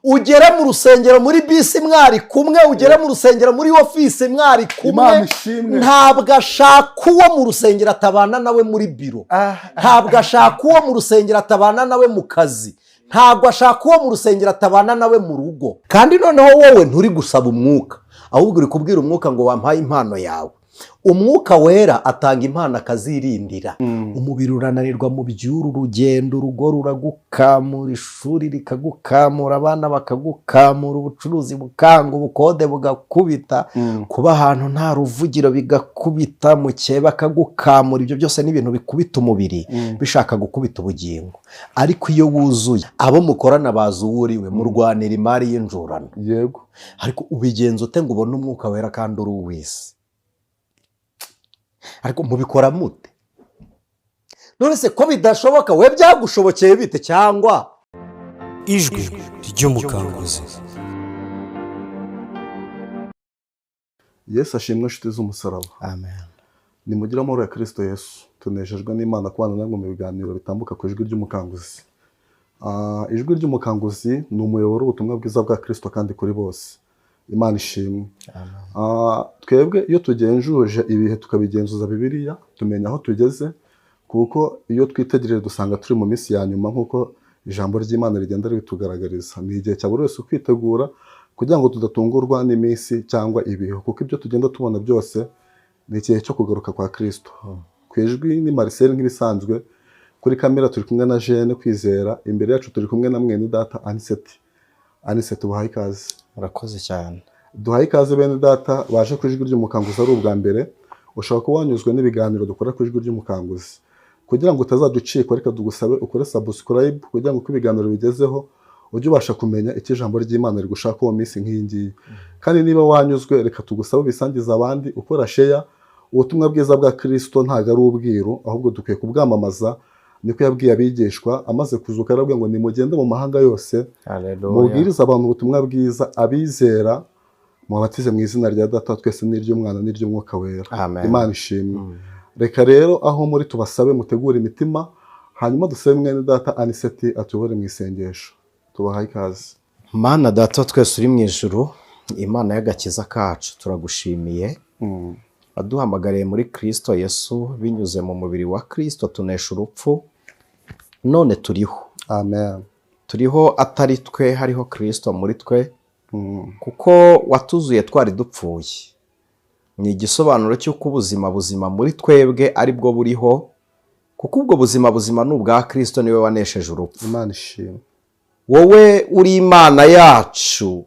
ugere mu rusengero muri bisi mwari kumwe, ugere mu rusengero muri ofisi mwari kumwe. Ntabwo ashaka uwo mu rusengero atabana nawe muri biro, ntabwo ashaka uwo mu rusengero atabana nawe mu kazi, ntabwo ashaka uwo mu rusengero atabana nawe mu rugo. Kandi noneho wowe nturi gusaba umwuka, ahubwo uri kubwira umwuka ngo wampaye impano yawe. Umwuka wera atanga impano akazirindira. Umubiri urananirwa mu by'uru rugendo, urugo ruragukamura, ishuri rikagukamura, abana bakagukamura, ubucuruzi bukanga, ubukode bugakubita, kuba ahantu nta ruvugiro bigakubita, mukeye bakagukamura. Ibyo byose ni ibintu bikubita umubiri bishaka gukubita ubugingo. Ariko iyo wuzuye, abo mukorana bazi uwo uriwe, murwanira imari y'injurano. Yego. Ariko ubigenza ute ngo ubone umwuka wera kandi uri uw'isi? Ariko mubikora mute? None se ko bidashoboka, we byagushobokeye bite? Cyangwa ijwi ry'umukanguzi. Yesu ashimwe inshuti z'umusaraba. Amen. Nimugira amahoro ya Kristo Yesu. Tunejejwe n'Imana kubana namwe mu biganiro bitambuka ku ijwi ry'umukanguzi. Ijwi ry'umukanguzi ni umuyoboro w'ubutumwa bwiza bwa Kristo kandi kuri bose. Imana ishimwe. Twebwe iyo tugenjuje ibihe tukabigenzuza Bibiliya, tumenya aho tugeze, kuko iyo twitegereje dusanga turi mu minsi ya nyuma nk'uko ijambo ry'Imana rigenda ribitugaragariza. Ni igihe cya buri wese kwitegura kugira ngo tudatungurwa n'iminsi cyangwa ibihe, kuko ibyo tugenda tubona byose ni igihe cyo kugaruka kwa Kristo. Ku ijwi ni Marcel nk'ibisanzwe, kuri kamera turi kumwe na Jeanne Kwizera, imbere yacu turi kumwe na mwene data Anicet. Anicet, tubahaye ikaze. Murakoze cyane. Duhaye ikaze bene data baje ku ijwi ry'umukanguzi ari ubwa mbere. Ushobora kuba wanyuzwe n'ibiganiro dukora ku ijwi ry'umukanguzi. Kugira ngo utazaducikwa, reka tugusabe ukore subscribe kugira ngo uko ibiganiro bigezeho ujye ubasha kumenya icyo ijambo ry'Imana rigushaka uwo minsi nk'iyi ngiyi. Kandi niba wanyuzwe, reka tugusabe bisangiza abandi, ukora share. Ubutumwa bwiza bwa Kristo ntago ari ubwiru, ahubwo dukwiye kubwamamaza. Niko yabwiye abigishwa amaze kuzuka, arabwira ngo nimugende mu mahanga yose, mubwiriza abantu ubutumwa bwiza, abizera mubatize mu izina rya Data twese n'iry'Umwana n'iry'Umwuka Wera. Imana ishimwe. Reka rero aho muri tubasabe mutegura imitima, hanyuma dusabe mwene data Anicet atuyobore mu isengesho. Tubahaye ikaze. Mana Data twese uri mu ijuru, Imana y'agakiza kacu, turagushimiye. Waduhamagariye muri Kristo Yesu, binyuze mu mubiri wa Kristo tunesha urupfu. None turiho. Amen. Turiho atari twe, hariho Kristo muri twe. Kuko watuzuye twari dupfuye. Ni igisobanuro cy'uko ubuzima muri twebwe ari bwo buriho, kuko ubwo buzima ni ubwa Kristo, niwe wanesheje urupfu. Imana ishimwe. Wowe uri Imana yacu.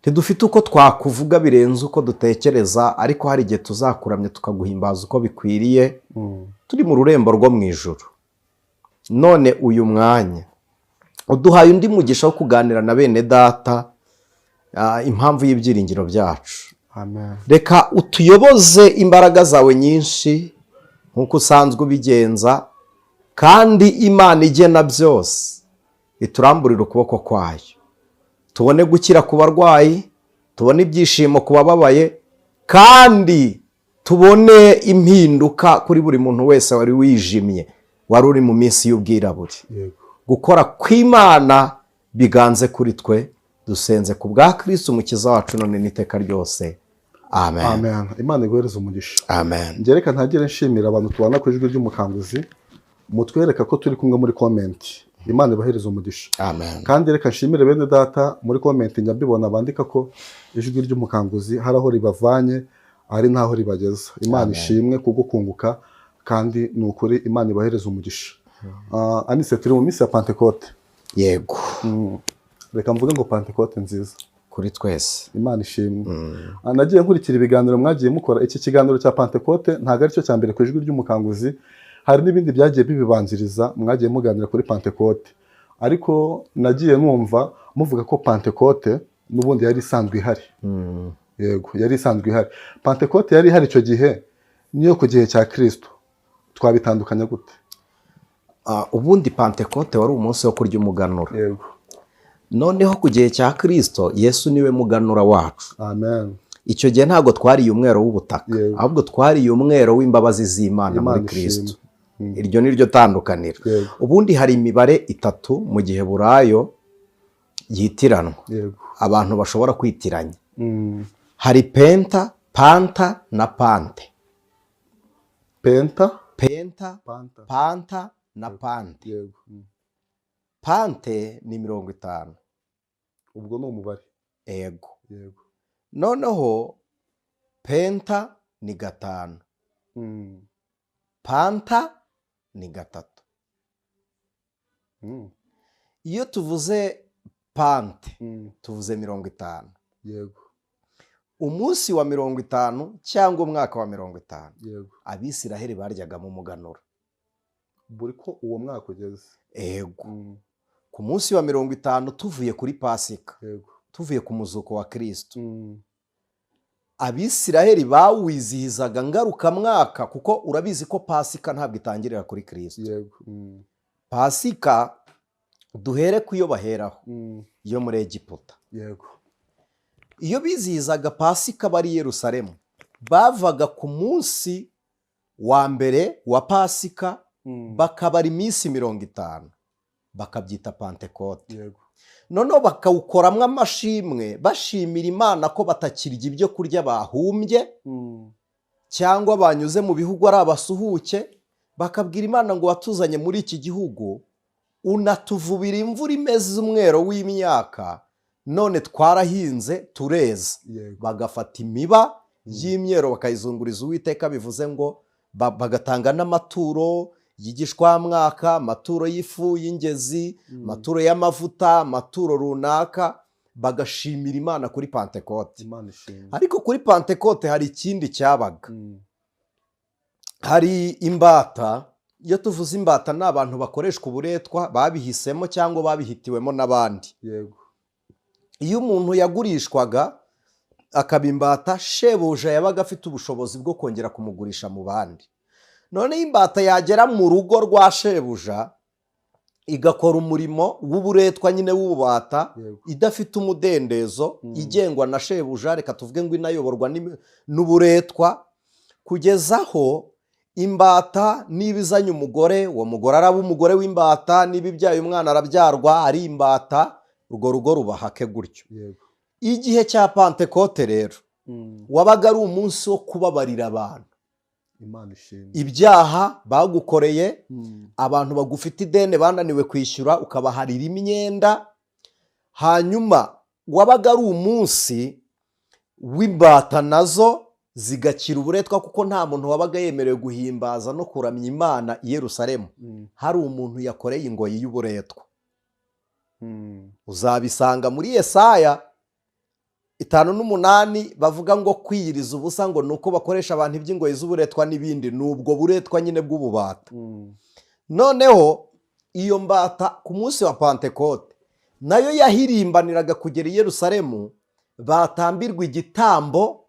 Ntidufite uko twakuvuga birenze uko dutekereza, ariko hari igihe tuzakuramya tukaguhimbaza uko bikwiriye. Turi mu rurembo rwo mu ijuru. None uyu mwanya uduhaye undi mugisha wo kuganira na bene data impamvu y'ibyiringiro byacu. Amen. Reka utuyoboze imbaraga zawe nyinshi nk'uko usanzwe ubigenza, kandi Imana igena byose ituramburira ukuboko kwayo. Tubone gukira ku barwayi, tubone ibyishimo ku bababaye, kandi tubone impinduka kuri buri muntu wese wari wijimye, wari uri mu minsi y'ubwirabure. Gukora kw'Imana biganze kuri twe, dusenze ku bwa Kristo umukiza wacu none n'iteka ryose. Amen. Amen. Imana iguhereze umugisha. Amen. Ngereka ntagire nshimira abantu tubana ku ijwi ry'umukanguzi, mutwereka ko turi kumwe muri comment. Imana ibahereze umugisha. Amen. Kandi reka nshimire bene data muri comment nyabibona bandika ko ijwi ry'umukanguzi hari aho ribavanye, ari ntaho ribageza. Imana ishimwe kugukunguka, kandi ni ukuri Imana ibahereze umugisha. Anicet, turi mu minsi ya Pentecote. Yego. Reka mvuge ngo Pentecote nziza kuri twese. Imana ishimwe. Nagiye nkurikira ibiganiro mwagiye mukora. Iki kiganiro cya Pentecote ntago ari cyo cya mbere ku ijwi ry'umukanguzi, hari n'ibindi byagiye bibibanziriza mwagiye muganira kuri Pentecote. Ariko nagiye numva muvuga ko Pentecote n'ubundi yari isanzwe ihari. Yego, yari isanzwe ihari. Pentecote yari ihari icyo gihe, niyo ku gihe cya Kristo. Twabitandukanya gute? Ubundi Pentecote wari umunsi wo kurya umuganura. Yego. Noneho ku gihe cya Kristo, Yesu niwe muganura wacu. Amen. Icyo gihe ntabwo twariye umwero w'ubutaka, ahubwo twariye umwero w'imbabazi z'Imana muri Kristo. Iryo ni ryo tandukaniro. Ubundi hari imibare itatu mu gihe burayo. yitiranwa yego abantu bashobora kwitiranya. Hari penta, panta na pante. penta panta na pante. yego Pante ni 50. ubwo ni umubare. Yego. yego Noneho penta ni 5. Panta ni 3. Iyo tuvuze pante tuvuze 50. yego Umunsi wa 50 cyangwa umwaka wa 50 yego Abisiraheli baryaga mu muganura. buri ko uwo mwaka ugeze. Yego. Ku munsi wa 50 tuvuye kuri Pasika, yego tuvuye ku muzuko wa Kristo, Abisiraheli bawizihizaga ngarukamwaka, kuko urabizi ko Pasika ntabwo itangirira kuri Kristo. yego Pasika duhere ku yo baheraho, yo muri Egiputa. yego Iyo bizihizaga Pasika bari i Yerusalemu, bavaga ku munsi wa mbere wa Pasika bakabara iminsi 50, bakabyita Pentekote. yego Noneho bakawukoramwo amashimwe, bashimira Imana ko batakirya ibyo kurya bahumbye cyangwa banyuze mu bihugu ari abasuhuke. Bakabwira Imana ngo watuzanye muri iki gihugu, unatuvubira imvura imeze umwero w'imyaka, none twarahinze tureza. yego Bagafata imiba y'imyero bakayizunguriza Uwiteka, bivuze ngo bagatanga n'amaturo y'igishwamwaka, amaturo y'ifu y'ingezi, amaturo y'amavuta, amaturo runaka, bagashimira Imana kuri Pentekote. Imana ishimwe. Ariko kuri Pentekote hari ikindi cyabaga. Hari imbata. Iyo tuvuze imbata ni abantu bakoreshwa uburetwa, babihisemo cyangwa babihitiwemo n'abandi. yego Iyo umuntu yagurishwaga akaba imbata, shebuja yabaga afite ubushobozi bwo kongera kumugurisha mu bandi. None imbata yagera mu rugo rwa shebuja igakora umurimo w'uburetwa nyine w'ububata, idafite umudendezo, igengwa na shebuja, reka tuvuge ngo inayoborwa n'uburetwa, kugeza aho imbata niba izanye umugore, uwo mugore araba umugore w'imbata, niba ibyaye umwana arabyarwa ari imbata, urwo rugo rubahake gutyo. yego Igihe cya Pentekote rero wabaga ari umunsi wo kubabarira abantu Imana ishimwe. ibyaha bagukoreye, abantu bagufite ideni bananiwe kwishyura ukabaharira imyenda. Hanyuma wabaga ari umunsi w'imbata nazo zigakira uburetwa, kuko nta muntu wabaga yemerewe guhimbaza no kuramya Imana i Yerusalemu hari umuntu yakoreye ingoyi y'uburetwa. Uzabisanga muri Yesaya 5:8 bavuga ngo kwiyiriza ubusa ngo nuko bakoresha abantu iby'ingoyi z'uburetwa n'ibindi. Nubwo buretwa nyine bw'ububata. Noneho iyo mbata ku munsi wa Pentekote nayo yahirimbaniraga kugera i Yerusalemu, batambirwa igitambo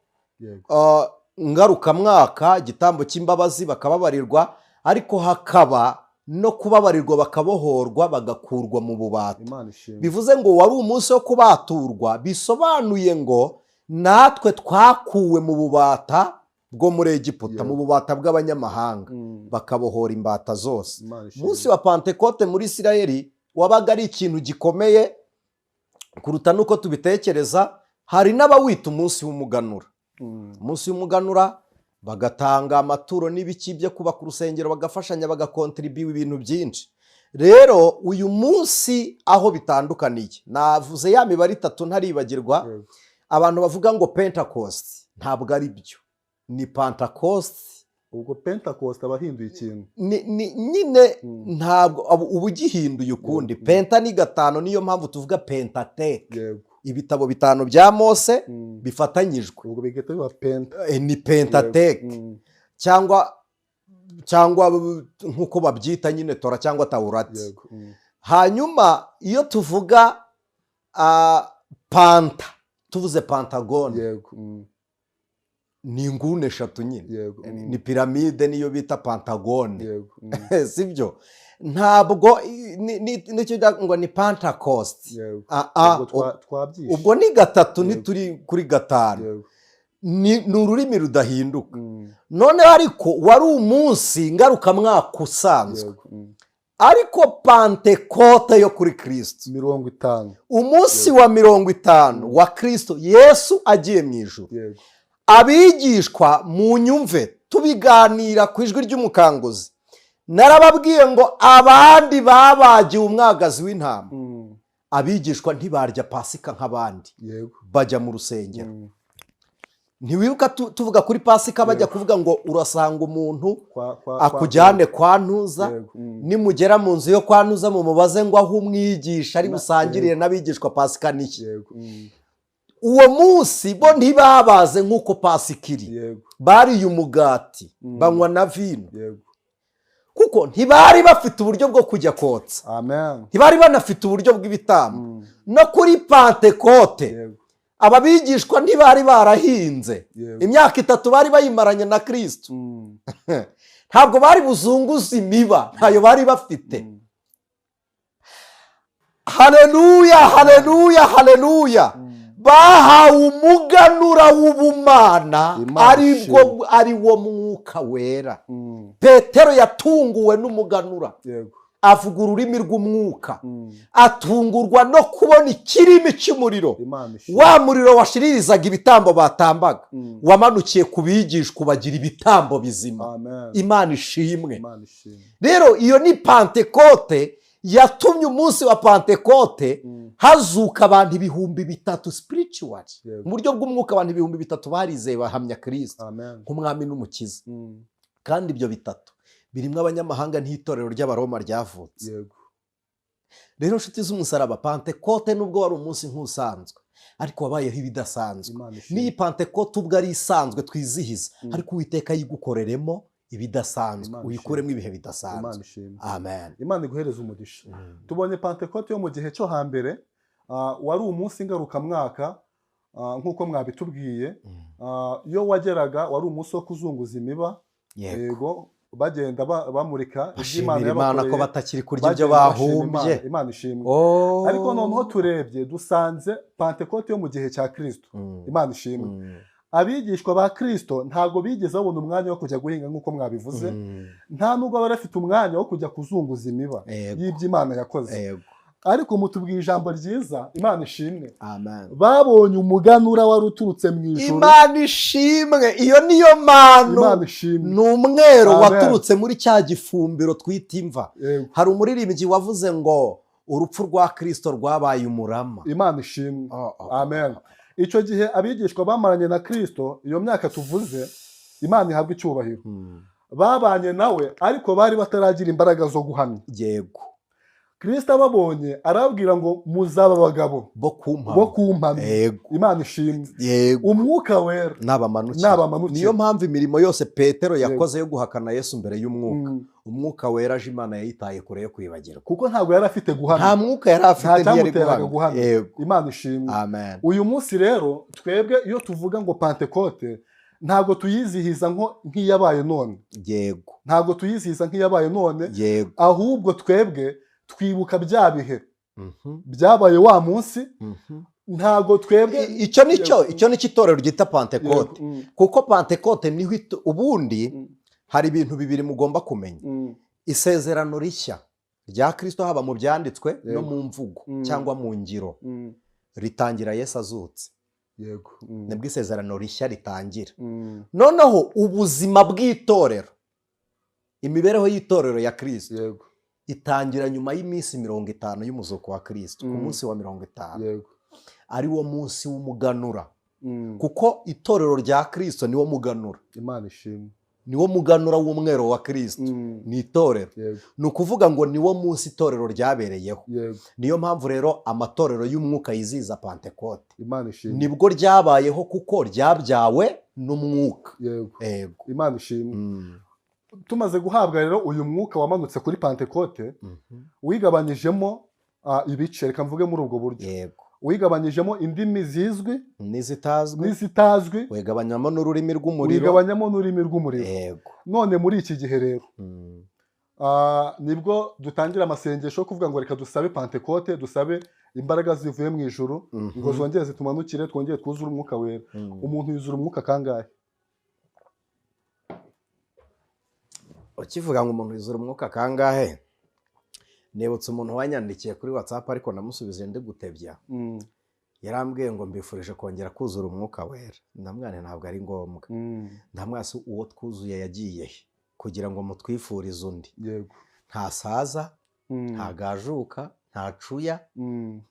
ngarukamwaka, igitambo cy'imbabazi, bakababarirwa, ariko hakaba no kubabarirwa, bakabohorwa, bagakurwa mu bubata. Bivuze ngo wari umunsi wo kubaturwa, bisobanuye ngo natwe twakuwe mu bubata bwo muri Egiputa, mu bubata bw'abanyamahanga, bakabohora imbata zose. Umunsi wa Pentekote muri Isiraheli wabaga ari ikintu gikomeye kuruta nuko tubitekereza. Hari n'abawita umunsi w'umuganura. Umunsi w'umuganura bagatanga amaturo n'ibiki byo kubaka urusengero, bagafashanya, bagakontribiwa ibintu byinshi. Rero uyu munsi aho bitandukaniye, navuze ya mibare 3 ntaribagirwa. Abantu bavuga ngo Pentecost, ntabwo ari byo, ni Pentecost. Ubwo Pentecost abahinduye ikintu nyine ntabwo ubu gihinduye ukundi. Penta ni 5, niyo mpamvu tuvuga Pentateuch. Ibitabo 5 bya Mose bifatanyijwe, ubwo bigete biba penta, ni Pentateuch, cyangwa nkuko babyita nyine Tora cyangwa Taurati. Hanyuma iyo tuvuga panta, tuvuze Pantagone, ni inguni 3 nyine, ni piramide niyo bita Pantagone, sibyo? Ntabwo nicyo ngo ni Pentecost. Ubwo ni 3, ntituri kuri 5. Ni ururimi rudahinduka. None ariko wari umunsi ngarukamwaka usanzwe. ariko pantekote yo kuri Kristo 50 umunsi wa 50 wa Kristo Yesu agiye mu ijuru. Abigishwa mu nyumve tubiganira ku ijwi ry'umukanguzi, narababwiye ngo abandi babagiye umwagazi w'intama, abigishwa ntibarya pasika nk'abandi, bajya mu rusengero. Ntiwibuka tuvuga kuri pasika bajya kuvuga ngo urasanga umuntu akujyane kwa ntuza, nimugera mu nzu yo kwa ntuza mumubaze ngo aho umwigisha ari busangirire n'abigishwa pasika n'iki. Uwo munsi bo ntibabaze nk'uko pasika iri, bariye umugati banywa na vino, kuko ntibari bafite uburyo bwo kujya kotsa, ntibari banafite uburyo bw'ibitambo. No kuri pantekote ababigishwa ntibari barahinze, imyaka 3 bari bayimaranye na Kristo, ntabwo bari buzunguza imiba, ntayo bari bafite. Haleluya, haleluya, haleluya. Bahawe umuganura w'ubumana, ari wo Mwuka Wera. Petero yatunguwe n'umuganura, avuga ururimi rw'umwuka, atungurwa no kubona ikirimi cy'umuriro, wa muriro washiririzaga ibitambo batambaga, wamanukiye ku bigishwa bagira ibitambo bizima. Imana ishimwe. Rero iyo ni pantekote yatumye umunsi wa pantekote hazuka abantu 3,000 spiritual, mu buryo bw'umwuka abantu 3,000 barizeye bahamya Kristo nk'umwami n'umukiza. Kandi ibyo 3 birimo abanyamahanga n'itorero ry'abaroma ryavutse. Rero nshuti z'umusaraba, pantekote nubwo wari umunsi nk'usanzwe, ariko wabayeho ibidasanzwe. N'iyi pantekote ubwo ari isanzwe twizihiza, ariko Uwiteka yigukoreremo ibidasanzwe, uyikuremo ibihe bidasanzwe. Amen. Imana iguhereza umugisha. Tubonye pantekote yo mu gihe cyo hambere, wari umunsi ngarukamwaka nk'uko mwabitubwiye. Iyo wageraga wari umunsi wo kuzunguza imiba, yego bagenda bamurika iby'Imana yabakoreye, ko batakiri kurya ibyo bahumbye. Imana ishimwe. Ariko noneho turebye dusanze pantekote yo mu gihe cya Kristo. Imana ishimwe. Abigishwa ba Kristo ntago bigeze babona umwanya wo kujya guhinga nk'uko mwabivuze, nta nubwo bari bafite umwanya wo kujya kuzunguza imiba y'iby'Imana yakoze. Ariko mutubwiye ijambo ryiza, Imana ishimwe. Babonye umuganura wari uturutse mu ijuru. Imana ishimwe. Iyo niyo mano, ni umwero waturutse muri cya gifumbiro twita imva. Hari umuririmbyi wavuze ngo urupfu rwa Kristo rwabaye umurama. Imana ishimwe. Amen. Icyo gihe abigishwa bamaranye na Kristo, iyo myaka tuvuze, Imana ihabwa icyubahiro. Babanye nawe ariko bari bataragira imbaraga zo guhamya. Yego. Kristo ababonye arababwira ngo muzaba abagabo bo kumpamya. Imana ishimwe. Umwuka Wera nabamanukira. Niyo mpamvu imirimo yose Petero yakoze yo guhakana Yesu mbere y'umwuka, umwuka Wera aje Imana yayitaye kure yo kwibagirwa, kuko ntabwo yari afite guhamya. Nta mwuka yari afite, ntiyari guhamya. Imana ishimwe. Amen. Uyu munsi rero twebwe iyo tuvuga ngo pantekote, ntabwo tuyizihiza nk'iyabaye none. Yego. Ntabwo tuyizihiza nk'iyabaye none. Yego. Ahubwo twebwe twibuka bya bihe byabaye wa munsi. Ntabwo twebwe icyo ni itorero ryita pantekote, kuko pantekote niho ubundi hari ibintu bibiri mugomba kumenya. Isezerano rishya rya Kristo, haba mu byanditswe no mu mvugo cyangwa mu ngiro, ritangira Yesu azutse. Nibwo isezerano rishya ritangira. Noneho ubuzima bw'itorero, imibereho y'itorero ya Kristo itangira nyuma y'iminsi 50 y'umuzuko wa Kristo, ku munsi wa 50 ari wo munsi w'umuganura, kuko itorero rya Kristo niwo muganura. Imana ishimwe. Niwo muganura w'umwero wa Kristo, ni itorero. Ni ukuvuga ngo niwo munsi itorero ryabereyeho. Niyo mpamvu rero amatorero y'umwuka yiziza pantekote. Imana ishimwe. Nibwo ryabayeho kuko ryabyawe n'umwuka. Yego. Imana ishimwe. Tumaze guhabwa rero uyu mwuka wamanutse kuri pantekote, wigabanyijemo ibice, reka mvuge muri ubwo buryo. Wigabanyijemo indimi zizwi n'izitazwi, wigabanyamo n'ururimi rw'umuriro. None muri iki gihe rero nibwo dutangira amasengesho yo kuvuga ngo reka dusabe pantekote, dusabe imbaraga zivuye mu ijuru ngo zongere zitumanukire, twongere twuzure umwuka Wera. Umuntu yuzura umwuka kangahe? Ukivuga ngo umuntu yuzura umwuka kangahe, Nebutse umuntu wanyandikiye kuri WhatsApp ariko namusubije ndi gutebya. Yarambwiye ngo mbifurije kongera kuzura umwuka wera. Ndamwana ntabwo ari ngombwa. Ndamwase uwo twuzuye yagiye kugira ngo mutwifurize undi. Yego. Nta saza, nta gajuka, nta cuya,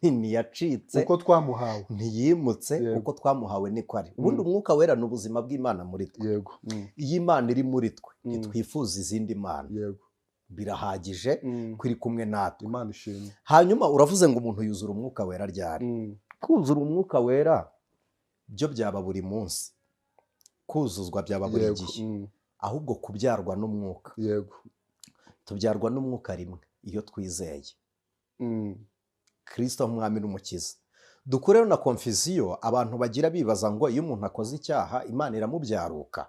ntiyacitse. Uko twamuhawe. Ntiyimutse, uko twamuhawe niko ari. Ubundi umwuka wera ni ubuzima bw'Imana muri twe. Yego. Iyi Imana iri muri twe, ntitwifuza izindi mana. Yego. Birahagije kwiri kumwe natwe. Imana ishimwe. Hanyuma uravuze ngo umuntu yuzura umwuka wera ryari? Kuzura umwuka wera byo byaba buri munsi. Kuzuzwa byaba buri gihe. Ahubwo kubyarwa n'umwuka. Yego. Tubyarwa n'umwuka rimwe iyo twizeye. Kristo umwami n'umukiza. Dukureho na confusion abantu bagira bibaza ngo iyo umuntu akoze icyaha Imana iramubyaruka.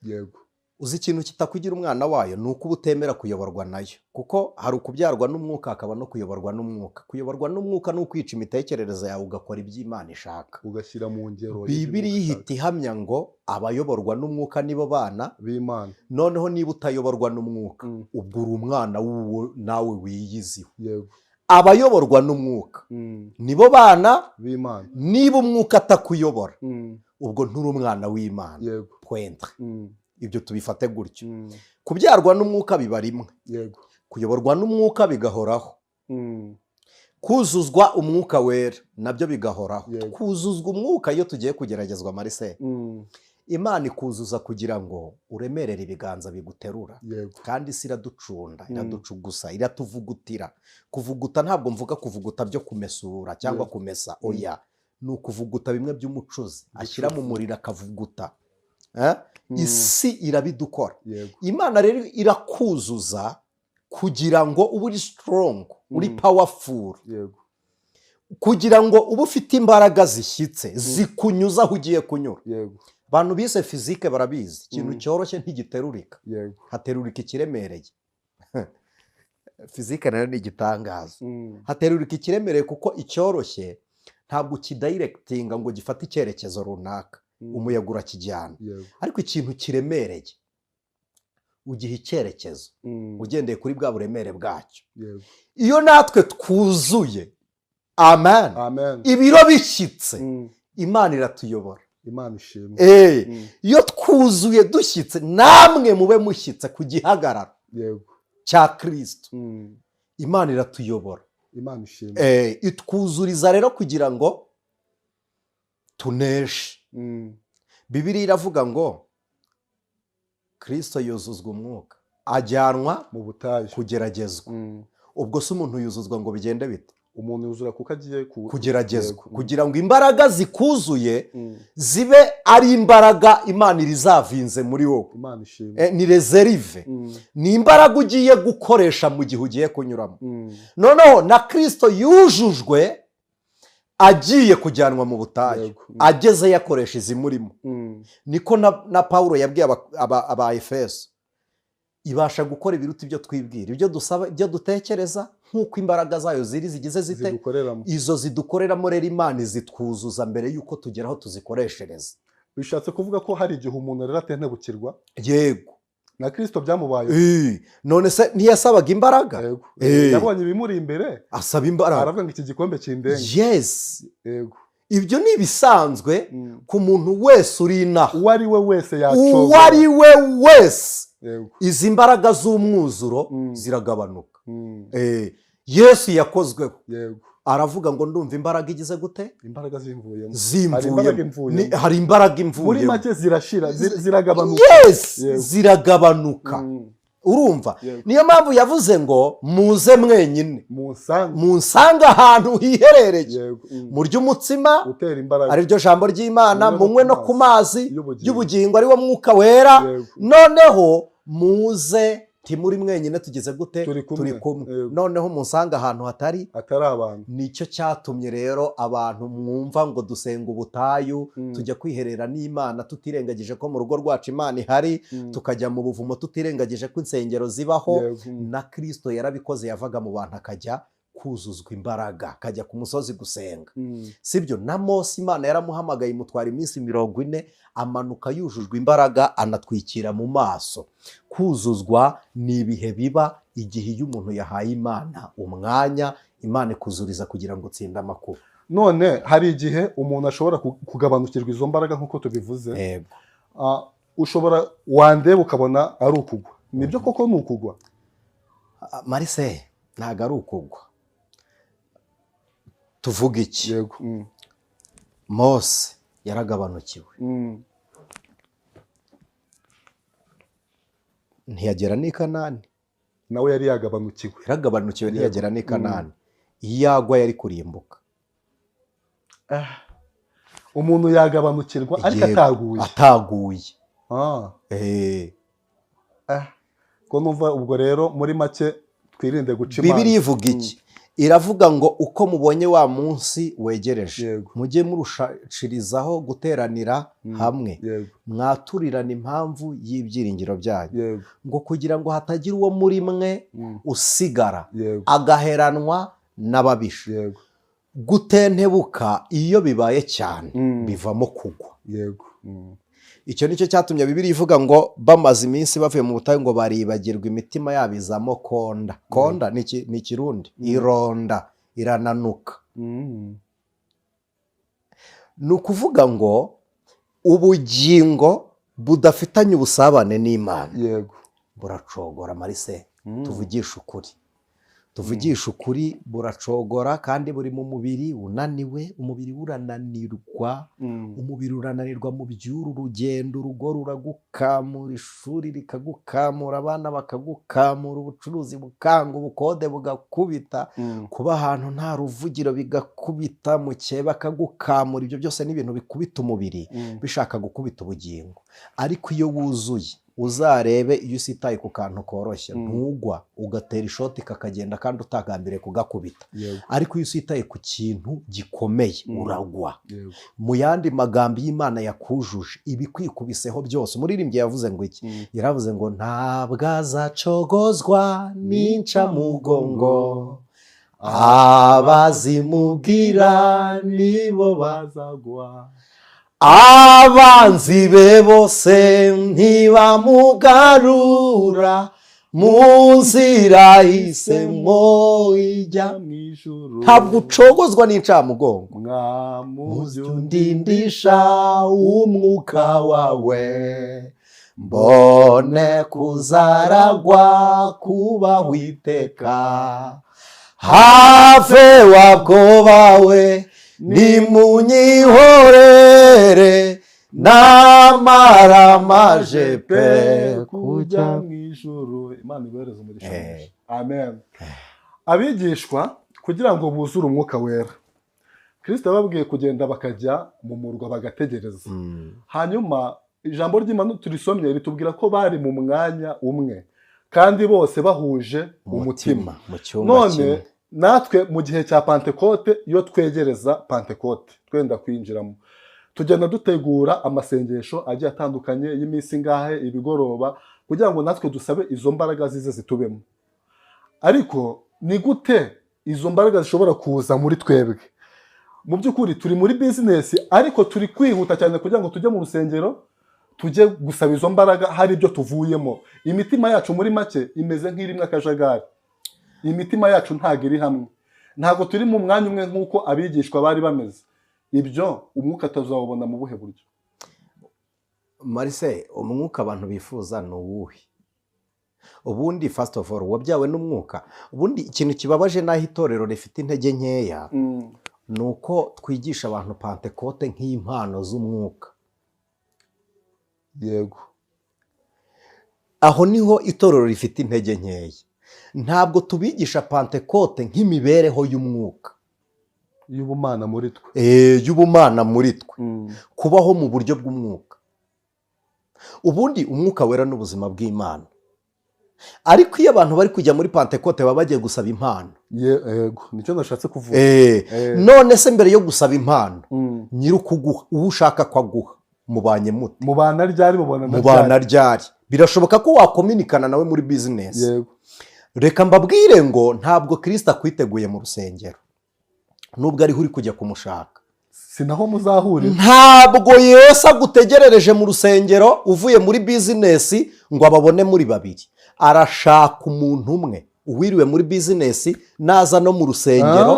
Yego. Uzi ikintu kitakugira umwana wayo nuko ubutemera kuyoborwa nayo. Kuko hari ukubyarwa n'umwuka hakaba no kuyoborwa n'umwuka. Kuyoborwa n'umwuka ni ukwica imitekerereze yawe ugakora iby'Imana ishaka. Ugashyira mu ngero. Bibiliya ihita ihamya ngo abayoborwa n'umwuka nibo bana b'Imana. Noneho niba utayoborwa n'umwuka ubwo uri umwana nawe wiyiziho. Yego. Abayoborwa n'umwuka nibo bana b'Imana. Niba umwuka atakuyobora ubwo nturi umwana w'Imana. Yego. Point. Ibyo tubifate gutyo. Kubyarwa n'umwuka biba rimwe. Yego. Kuyoborwa n'umwuka bigahoraho. Kuzuzwa umwuka wera nabyo bigahoraho. Kuzuzwa umwuka iyo tugiye kugeragezwa Marise. Imana ikuzuza kugira ngo uremerere ibiganza biguterura. Yego. Kandi isi iraducunda, iraducugusa, iratuvugutira. Kuvuguta ntabwo mvuga kuvuguta byo kumesura cyangwa kumesa. Oya, ni ukuvuguta bimwe by'umucuzi ashyira mu muriro akavuguta. Isi irabidukora. Imana rero irakuzuza kugira ngo ube uri strong, uri powerful. Yego. Kugira ngo ube ufite imbaraga zishyitse zikunyuza aho ugiye kunyura. Yego. Abantu bize fizike barabizi ikintu cyoroshye ntigiterurika. Yego. Haterurika ikiremereye. Fizike nayo ni igitangaza. Haterurika ikiremereye kuko icyoroshye ntabwo kidirectinga ngo gifate icyerekezo runaka. Umuyaga urakijyana. Ariko ikintu kiremereye ugiha icyerekezo ugendeye kuri bwa buremere bwacyo. Iyo natwe twuzuye amen ibiro bishyitse Imana iratuyobora. Imana ishimwe. Iyo twuzuye dushyitse namwe mube mushyitse ku gihagararo cya Kristo Imana iratuyobora. Imana ishimwe. Itwuzuriza rero kugira ngo tuneshe. Bibiliya iravuga ngo Kristo yuzuzwa umwuka ajyanwa mu butayu kugeragezwa. Ubwo se umuntu yuzuzwa ngo bigende bite? Umuntu yuzura kuko agiye kugeragezwa kugira ngo imbaraga zikuzuye zibe ari imbaraga Imana irizavinze muri wowe. Imana ishimwe. Ni reserve. Ni imbaraga ugiye gukoresha mu gihe ugiye kunyuramo. Noneho na Kristo yujujwe agiye kujyanwa mu butayu. Ageze yakoresha izimurimo. Niko na Paulo yabwiye aba Efeso. Ibasha gukora ibiruta ibyo twibwira, ibyo dusaba, ibyo dutekereza, nk'uko imbaraga zayo zigize zite izo zidukoreramo. Rero Imana zitwuzuza mbere yuko tugeraho tuzikoreshereza. Bishatse kuvuga ko hari igihe umuntu rero atentebukirwa. Yego. Na Kristo byamubayeho. None se ntiyasabaga imbaraga? Yabonye ibimuri imbere asaba imbaraga. Aravuga ngo iki gikombe kindenge. Yes. Yego. Ibyo ni bisanzwe ku muntu wese uri inaha. Uwo ari we wese yacoza. Uwo ari we wese. Izi mbaraga z'umwuzuro ziragabanuka. Yesu yakozweho. Aravuga ngo ndumva imbaraga igize gute? Imbaraga zimvuyemo. Hari imbaraga imvuyemo. Muri make zirashira, ziragabanuka. Yes, ziragabanuka. Urumva? Niyo mpamvu yavuze ngo muze mwenyine. Munsanga ahantu hiherereye. Murya umutsima ari ryo jambo ry'Imana, munywe no ku mazi y'ubugingo ari wo mwuka wera. Noneho muze timuri mwenyine tugeze gute? Turi kumwe. Noneho munsanga ahantu hatari abantu. Nicyo cyatumye rero abantu mwumva ngo dusenga ubutayu, tujya kwiherera n'Imana tutirengagije ko mu rugo rwacu Imana ihari, tukajya mu buvumo tutirengagije ko insengero zibaho. Na Kristo yarabikoze, yavaga mu bantu akajya kuzuzwa imbaraga, akajya ku musozi gusenga. Sibyo? Na Mose Imana yaramuhamagaye imutwara iminsi 40, amanuka yujujwe imbaraga, anatwikira mu maso. Kuzuzwa ni ibihe biba igihe iyo umuntu yahaye Imana umwanya, Imana ikuzuriza kugira ngo utsinde amakuba. None hari igihe umuntu ashobora kugabanukirwa izo mbaraga nk'uko tubivuze. Ushobora wandeba ukabona ari ukugwa. Nibyo koko ni ukugwa? Marise, ntabwo ari ukugwa. Tuvuga iki? Yego. Mose yaragabanukiwe. Ntiyagera n'i Kanani. Nawe yari yagabanukiwe. Yaragabanukiwe ntiyagera n'i Kanani. Iyo yagwa yari kurimbuka. Umuntu yagabanukirwa ariko ataguye. Ataguye. Ko numva ubwo rero muri make twirinde guca Imana. Bibiliya ivuga iki? Iravuga ngo uko mubonye wa munsi wegereje, mujye murushirizaho guteranira hamwe, mwaturirana impamvu y'ibyiringiro byanyu, ngo kugira ngo hatagira uwo muri mwe usigara agaheranwa n'ababisha. Gutentebuka iyo bibaye cyane bivamo kugwa. Icyo nicyo cyatumye Bibiliya ivuga ngo bamaze iminsi bavuye mu butayu ngo baribagirwa, imitima yabo izamo konda. Konda ni Ikirundi, ironda, irananuka. Ni ukuvuga ngo ubugingo budafitanye ubusabane n'Imana buracogora. Marise, tuvugisha ukuri. Tuvugisha ukuri, buracogora kandi buri mu mubiri unaniwe. Umubiri urananirwa, umubiri urananirwa mu by'uru rugendo. Urugo ruragukamura, ishuri rikagukamura, abana bakagukamura, ubucuruzi bukanga, ubukode bugakubita, kuba ahantu nta ruvugiro bigakubita, mukeye bakagukamura. Ibyo byose ni ibintu bikubita umubiri bishaka gukubita ubugingo. Ariko iyo wuzuye, uzarebe iyo usitaye ku kantu koroshye ntugwa, ugatera ishoti kakagenda kandi utagambiriye kugakubita. Ariko iyo usitaye ku kintu gikomeye uragwa. Mu yandi magambo y'Imana yakujuje ibikwikubiseho byose. Umuririmbyi yavuze ngo iki? Yaravuze ngo ntabwo azacogozwa n'incamugongo, abazimubwira nibo bazagwa. Abanzi be bose ntibamugarura, mu nzira hisemo ijya mu ijuru. Ntabwo ucogozwa n'incamugongo. Mwamuzi undindisha umwuka wawe, mbone kuzaragwa kubaho iteka. Have wabwoba we nimunyihorere, namara maje pe kujya mu ijuru. Imana ibereze umugisha. Amen. Abigishwa kugira ngo buzure umwuka wera, Kristo yababwiye kugenda bakajya mu murwa bagategereza. Hanyuma ijambo ry'Imana turisomye ritubwira ko bari mu mwanya umwe kandi bose bahuje umutima. None natwe mu gihe cya Pentekote, iyo twegereza Pentekote twenda kwinjiramo, tugenda dutegura amasengesho agiye atandukanye y'iminsi ngahe, ibigoroba, kugira ngo natwe dusabe izo mbaraga zize zitubemo. Ariko ni gute izo mbaraga zishobora kuza muri twebwe? Mu by'ukuri turi muri business, ariko turi kwihuta cyane kugira ngo tujye mu rusengero tujye gusaba izo mbaraga, hari ibyo tuvuyemo. Imitima yacu muri make imeze nk'irimo akajagari. Imitima yacu ntago iri hamwe, ntago turi mu mwanya umwe nk'uko abigishwa bari bameze. Ibyo umwuka tuzawubona mu buhe buryo? Marise, umwuka abantu bifuza ni uwuhe? Ubundi first of all wabyawe n'umwuka. Ubundi ikintu kibabaje naho itorero rifite intege nkeya, ni uko twigisha abantu Pentekote nk'impano z'umwuka. Yego. Aho niho itorero rifite intege nkeya. Ntabwo tubigisha Pentekote nk'imibereho y'umwuka, y'ubumana muri twe. Y'ubumana muri twe, kubaho mu buryo bw'umwuka. Ubundi umwuka wera n'ubuzima bw'Imana. Ariko iyo abantu bari kujya muri Pentekote baba bagiye gusaba impano. Yego, nicyo nashatse kuvuga. None se mbere yo gusaba impano, nyirukuguha uwo ushaka ko aguha, mubanye mute? Mubana ryari? Mubana ryari? Birashoboka ko wakominikana nawe muri business. Yego. Reka mbabwire ngo ntabwo Kristo akwiteguye mu rusengero, nubwo ari uri kujya kumushaka. Sinaho muzahurira. Ntabwo Yesu agutegerereje mu rusengero uvuye muri business ngo ababone muri babiri. arashaka umuntu umwe uwiriwe muri bizinesi naza no mu rusengero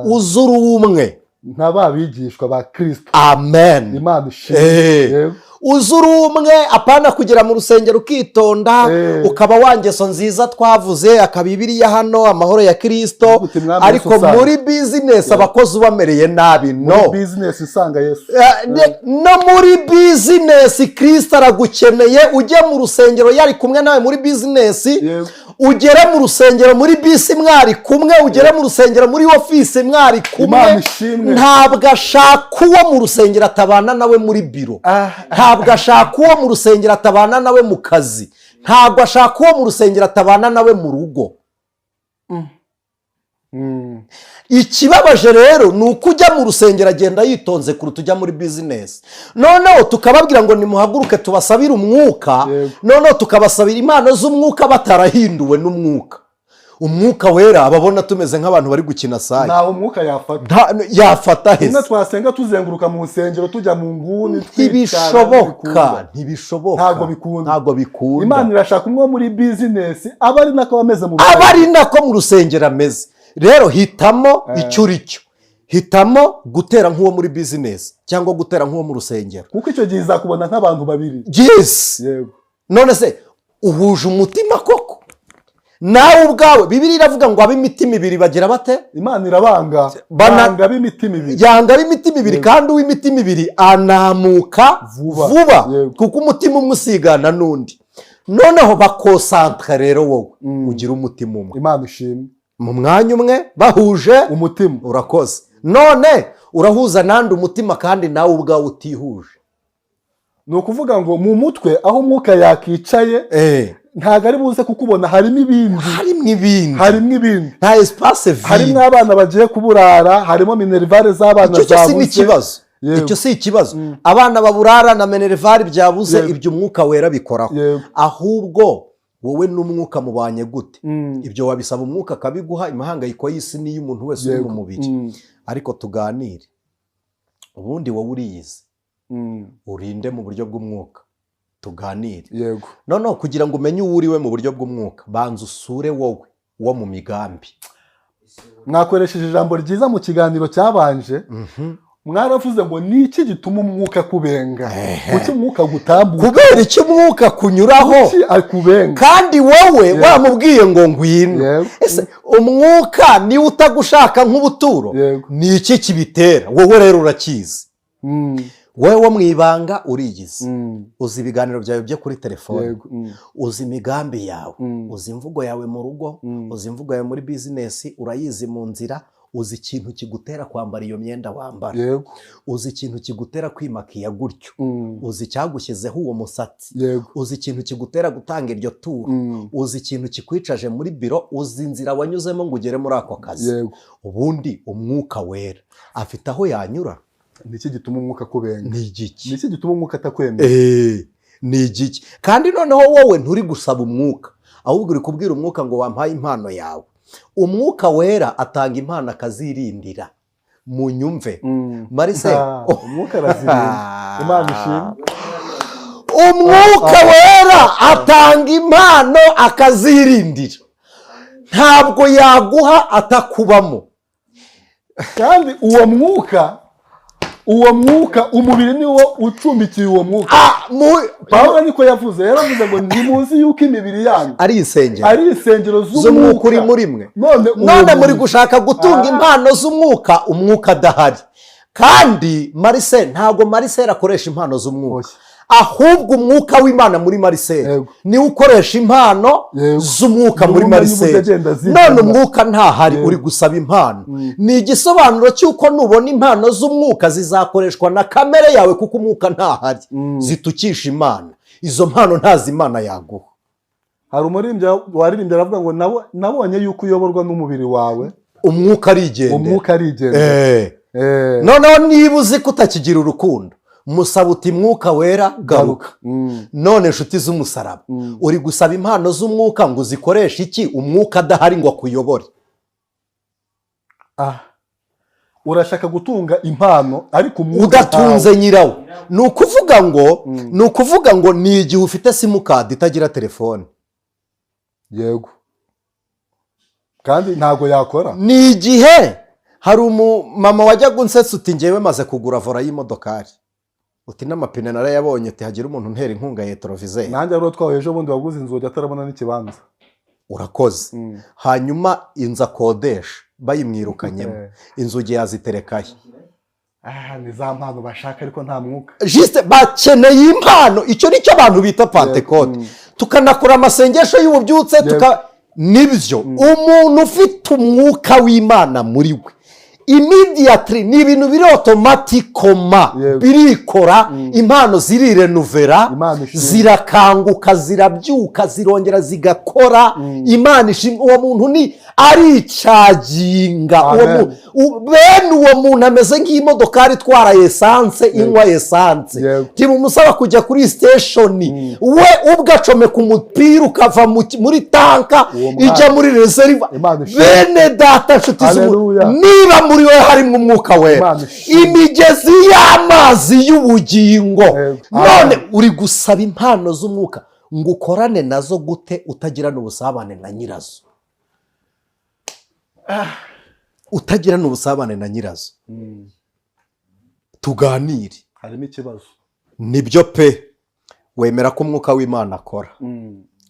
uzura umwe nk'ababigishwa ba Kristo. Amen. Imana ishimwe. Uzura umwe apana kugera mu rusengero ukitonda ukaba wangeso nziza twavuze akabibiriya hano amahoro ya Kristo ariko muri business abakozi ubamereye nabi. No, muri business usanga Yesu no muri business Kristo aragukeneye ujye mu rusengero yari kumwe nawe muri business ugere mu rusengero muri bisi mwari kumwe ugere mu rusengero muri office mwari kumwe. Ntabwo ashaka uwo mu rusengero atabana nawe muri biro, ntabwo ashaka uwo mu rusengero atabana nawe mu kazi, ntabwo ashaka uwo mu rusengero atabana nawe mu rugo. Ikibabaje rero ni uko ujya mu rusengero agenda yitonze kuruta ujya muri business. Noneho tukababwira ngo nimuhaguruke tubasabire umwuka, noneho tukabasabira impano z'umwuka batarahinduwe n'umwuka. Umwuka wera ababona tumeze nk'abantu bari gukina sayi. Naho umwuka yafata hese. Ina twasenga tuzenguruka mu rusengero tujya mu nguni ntibishoboka. Ntago bikunda. Imana irashaka umwe muri business abari nako bameze mu rusengero ameze. Rero hitamo icyo uri cyo. Hitamo gutera nk'uwo muri business cyangwa gutera nk'uwo mu rusengero. Kuko icyo gihe izakubona nk'abantu babiri. Yes. Yego. None se uhuje umutima koko? Nawe ubwawe Bibiliya iravuga ngo ab'imitima ibiri bagira bate? Imana irabanga. Banga b'imitima ibiri. Yanga b'imitima ibiri kandi uw'imitima ibiri anamuka vuba. Kuko umutima umwe usigana n'undi. Noneho bakonsantre rero wowe ugira umutima umwe. Imana ishimwe. Mu mwanya umwe bahuje umutima. Urakoze. None urahuza nandi umutima kandi nawe ubwawe utihuje. Ni ukuvuga ngo mu mutwe aho umwuka yakicaye ntago ari buze kukubona harimo ibindi nta espace vide, harimo abana bagiye kuburara, harimo minervare z'abana zabuze. Icyo si ikibazo. Abana baburara na minervare byabuze ibyo umwuka wera bikoraho. Ahubwo wowe n'umwuka mubanye gute? Ibyo wabisaba umwuka akabiguha. Imahangayiko y'isi ni y'umuntu wese uri mu mubiri. Ariko tuganire ubundi wowe uriyizi urinde mu buryo bw'umwuka tuganire. Noneho kugira ngo umenye uwo uriwe mu buryo bw'umwuka banza usure wowe wo mu migambi. Mwakoresheje ijambo ryiza mu kiganiro cyabanje. Mwaravuze ngo ni iki gituma umwuka kubenga? Kuki umwuka gutambuka? Kubera iki umwuka kunyuraho kandi wowe wamubwiye ngo ngwino. Ese umwuka ni utagushaka nk'ubuturo? Ni iki kibitera? Wowe rero urakizi. Wowe wo mwibanga urigize. Uzi ibiganiro byawe byo kuri telefone, uzi imigambi yawe, uzi imvugo yawe mu rugo, uzi imvugo yawe muri business, urayizi mu nzira. Uzi ikintu kigutera kwambara iyo myenda wambara. Uzi ikintu kigutera kwimakiya gutyo. Uzi cyagushyizeho uwo musatsi. Uzi ikintu kigutera gutanga iryo turo. Uzi ikintu kikwicaje muri biro. Uzi inzira wanyuzemo ngo ugere muri ako kazi. Ubundi umwuka wera afite aho yanyura. Niki gituma umwuka kubenga? Ni igiki? Niki gituma umwuka atakwemera? Ni igiki? Kandi noneho wowe nturi gusaba umwuka, ahubwo uri kubwira umwuka ngo wampaye impano yawe. Umwuka wera atanga impano akazirindira. Munyumve Marise, umwuka arazirinda. Imana ishimwe. Umwuka wera atanga impano akazirindira. Ntabwo yaguha atakubamo. Kandi uwo mwuka umubiri niwo ucumbikiye uwo mwuka. Pawulo niko yavuze, yaravuze ngo ntimuzi yuko imibiri yanyu ari insengero. Ari insengero z'umwuka uri muri mwe. None muri gushaka gutunga impano z'umwuka, umwuka adahari. Kandi Marise ntabwo Marise akoresha impano z'umwuka. Ahubwo umwuka w'Imana muri Marise ni ukoresha impano z'umwuka muri Marise. None umwuka ntahari uri gusaba impano. Ni igisobanuro cy'uko nubona impano z'umwuka zizakoreshwa na kamere yawe kuko umwuka ntahari. Zitukisha Imana. Izo mpano ntazi Imana yaguha. Hari umuririmbyi waririmbye aravuga ngo nabonye yuko uyoborwa n'umubiri wawe. Umwuka arigenda. Umwuka arigenda. Noneho niba uzi ko utakigira urukundo, musaba uti mwuka wera garuka. None inshuti z'umusaraba uri gusaba impano z'umwuka ngo uzikoreshe iki? Umwuka adahari ngo akuyobore. Urashaka gutunga impano ariko umwuka udatunze nyirawo. Ni ukuvuga ngo ni igihe ufite simukadi itagira telefone. yego kandi ntabwo yakora. ni igihe hari umumama wajyaga unsetsa uti ngewe maze kugura vora y'imodokari uti n'amapine narayabonye uti hagira umuntu ntera inkunga ya electrovizeur. nanjye rero twawe ejo bundi waguze inzugi atarabona n'ikibanza. urakoze. hanyuma inzu akodesha bayimwirukanyemo inzugi yaziterekaye. ni za mpano bashaka ariko nta mwuka. Juste bakeneye impano, icyo nicyo abantu bita Pentecote. Tukanakora amasengesho y'ububyutse nibyo umuntu ufite umwuka w'Imana muri we immediately ni ibintu biri automaticoma birikora. impano zirirenuvera, zirakanguka, zirabyuka, zirongera zigakora. Imana ishimwe. uwo muntu ni aricaginga. bene uwo muntu ameze nk'imodokari itwara esanse, inywa esanse. ntimumusaba kujya kuri station we ubwo acomeka umupira ukava muri tanka ijya muri reserve. bene data nshuti z'umuntu, niba muri we harimo umwuka wera, imigezi y'amazi y'ubugingo, none uri gusaba impano z'umwuka ngo ukorane nazo gute utagirana ubusabane na nyirazo? utagirana ubusabane na nyirazo. tuganire, harimo ikibazo. nibyo pe. wemera ko umwuka w'Imana akora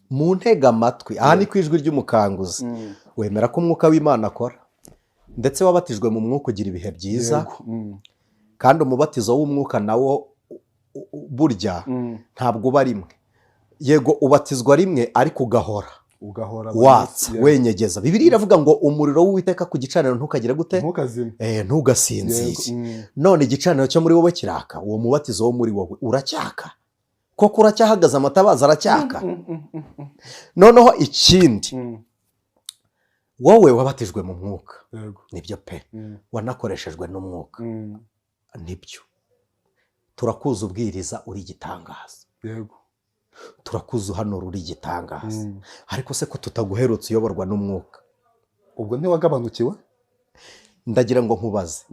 mu ntega amatwi. aha ni ku ijwi ry'umukanguzi. wemera ko umwuka w'Imana akora ndetse wabatijwe mu mwuka ugira ibihe byiza. kandi umubatizo w'umwuka nawo burya ntabwo uba rimwe. yego ubatizwa rimwe ariko ugahora watsa wenyegeza. Bibiliya iravuga ngo umuriro w'Uwiteka ku gicaniro ntukagire gute? ntugasinzire. none igicaniro cyo muri wowe kiraka, uwo mubatizo wo muri wowe uracyaka koko? uracyahagaze amatabaza aracyaka? noneho ikindi, wowe wabatijwe mu mwuka, nibyo pe, wanakoreshejwe n'umwuka, nibyo. turakuza ubwiriza uri igitangaza, turakuza uhanura uri igitangaza. ariko se ko tutaguherutse uyoborwa n'umwuka? ubwo ntiwagabanukiwe? ndagira ngo nkubaze,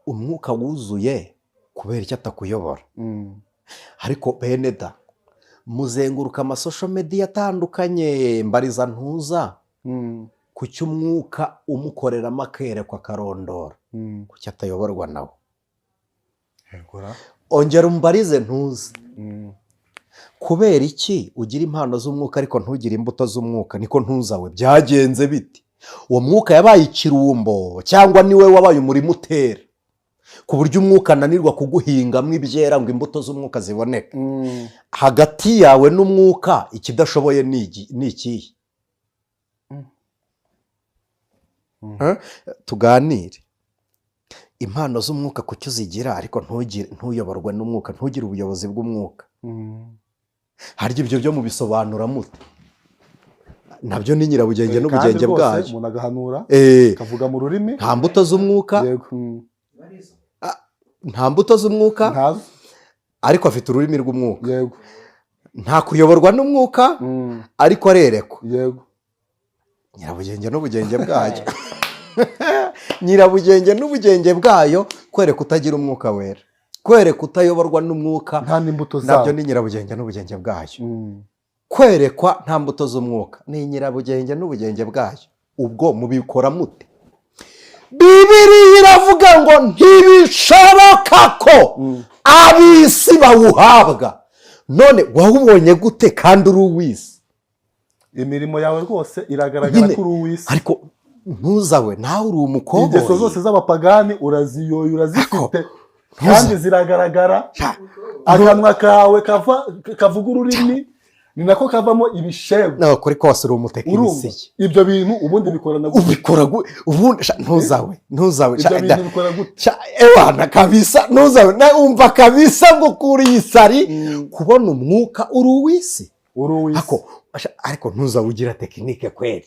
umwuka wuzuye kubera icyo atakuyobora? ariko bene da, muzenguruka amasosho media atandukanye, mbariza ntuza ku cy'umwuka umukoreramo akerekwa akarondora, kuki atayoborwa nawe? ongera umbarize ntuza, kubera iki ugira impano z'umwuka ariko ntugire imbuto z'umwuka? niko ntuzawe byagenze biti? uwo mwuka yabaye ikirumbo cyangwa niwe wabaye umurimo utera ku buryo umwuka ananirwa kuguhingamo ibyera ngo imbuto z'umwuka ziboneke? hagati yawe n'umwuka ikidashoboye ni ikihe? tuganire. impano z'umwuka kuki uzigira ariko ntuyoborwe n'umwuka, ntugire ubuyobozi bw'umwuka? harya ibyo byo mubisobanura mute? nabyo ni nyirabugenge n'ubugenge bwayo. umuntu agahanura akavuga mu rurimi, nta mbuto z'umwuka, nta mbuto z'umwuka ariko afite ururimi rw'umwuka. nta kuyoborwa n'umwuka ariko arerekwa. nyirabugenge n'ubugenge bwayo. nyirabugenge n'ubugenge bwayo kwereka utagira umwuka wera, kwereka utayoborwa n'umwuka, nabyo ni nyirabugenge n'ubugenge bwayo. kwerekwa nta mbuto z'umwuka ni nyirabugenge n'ubugenge bwayo. ubwo mubikora mute? Bibiliya iravuga ngo ntibishoboka ko ab'isi bawuhabwa. none wawubonye gute kandi uri uw'isi? imirimo yawe rwose iragaragara ko uri uw'isi. ariko ntuzawe nawe uri umukobwa. ingeso zose z'abapagani uraziyoye, urazifite kandi ziragaragara. akanwa kawe kavuga ururimi ni nako kavamo ibishego. nawe kuri kose uri umutekinisiye. ibyo bintu ubundi bikorana gute? ubikora ubundi ntuzawe ibyo bintu bikora gute? ewana kabisa ntuzawe umva kabisa ngo kuri isari kubona umwuka uri uw'isi. ariko ntuzawe ugira tekinike kweri.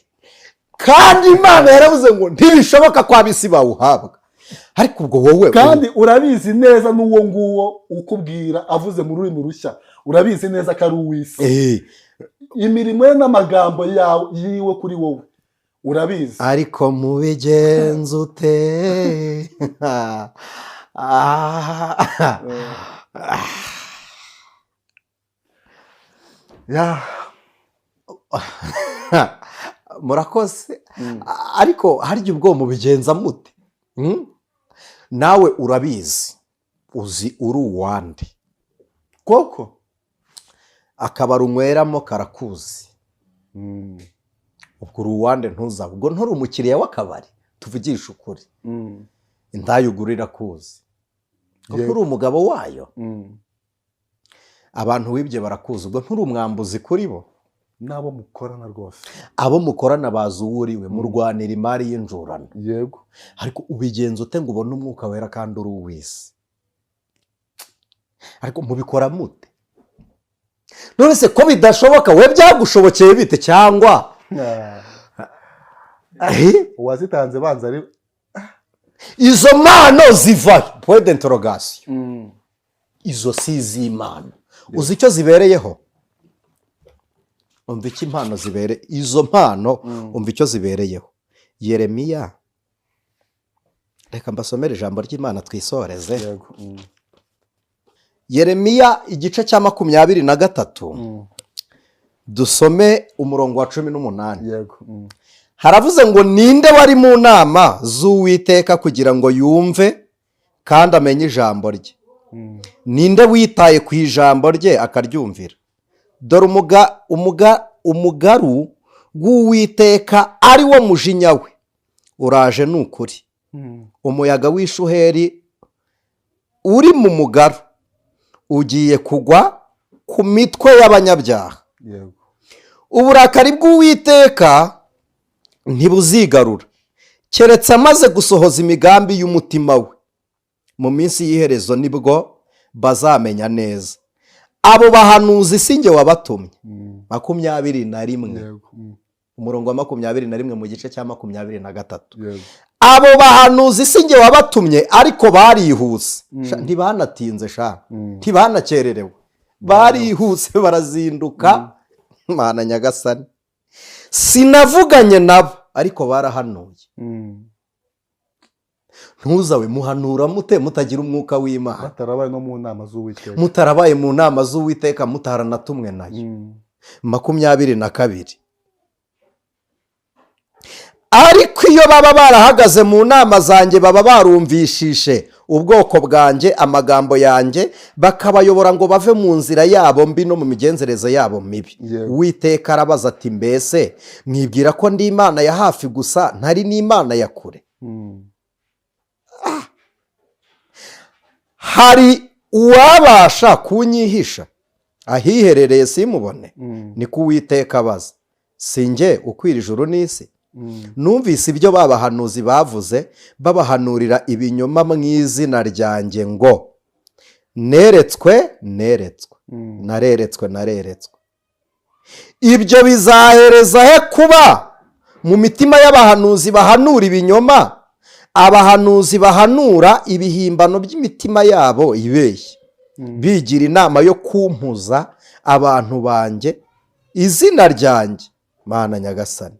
kandi Imana yaravuze ngo ntibishoboka ko ab'isi bawuhabwa. ariko ubwo wowe kandi urabizi neza n'uwo nguwo ukubwira avuze mu rurimi rushya, urabizi neza ko ari uw'isi. imirimo ye n'amagambo yiwe kuri wowe urabizi. ariko mubigenza ute? murakoze ariko harya ubwo mubigenza mute nawe urabizi uzi uri uwande koko akabari unyweramo karakuzi ubwo uri uwande ntuzabe ubwo nturi umukiriya w'akabari tuvugisha ukuri indayo ugurira kuzi kuko uri umugabo wayo abantu wibye barakuzi ubwo nturi umwambuzi kuri bo n'abo mukorana rwose abo mukorana bazi uwo uriwe murwanira imari y'injurano yego ariko ubigenza ute ngo ubone umwuka wera kandi uri uw'isi ariko mubikora mute none se ko bidashoboka we byagushobokeye bite cyangwa uwazitanze banza ari izo mpano ziva point d'interrogation izo si iz'Imana uzi icyo zibereyeho umva icyo impano zibere izo mpano umva icyo zibereyeho Yeremiya reka mbasomere ijambo ry'Imana twisoreze Yeremiya igice cya 23 dusome umurongo wa 18 yego haravuze ngo ninde wari mu nama z'Uwiteka kugira ngo yumve kandi amenye ijambo rye ninde witaye ku ijambo rye akaryumvira dore umugaru w'Uwiteka ari wo mujinya we uraje n'ukuri umuyaga w'ishuheri uri mu mugaru ugiye kugwa ku mitwe y'abanyabyaha uburakari bw'Uwiteka ntibuzigarura keretse amaze gusohoza imigambi y'umutima we mu minsi y'iherezo nibwo bazamenya neza abo bahanuzi sinjye wabatumye 21 umurongo wa 21 mu gice cya 23 abo bahanuzi sinjye wabatumye ariko barihuse ntibanatinze ntibanakererewe barihuse barazinduka Mana nyagasani sinavuganye nabo ariko barahanuye ntuzawe muhanura mute mutagira umwuka w'Imana batarabaye no mu nama z'Uwiteka mutarabaye mu nama z'Uwiteka mutaranatumwe nayo 22 ariko iyo baba barahagaze mu nama zanjye baba barumvishishe ubwoko bwanjye amagambo yanjye bakabayobora ngo bave mu nzira yabo mbi no mu migenzereze yabo mibi Uwiteka arabaza ati mbese mwibwira ko ndi Imana ya hafi gusa ntari n'Imana ya kure hari uwabasha kunyihisha ahiherereye simubone niko Uwiteka abaza sinjye ukwira ijuru n'isi numvise ibyo babahanuzi bavuze babahanurira ibinyoma mu izina ryanjye ngo neretswe nareretswe ibyo bizahereza he kuba mu mitima y'abahanuzi bahanura ibinyoma abahanuzi bahanura ibihimbano by'imitima yabo ibeshye bigira inama yo kumpuza abantu banjye izina ryanjye Mana nyagasani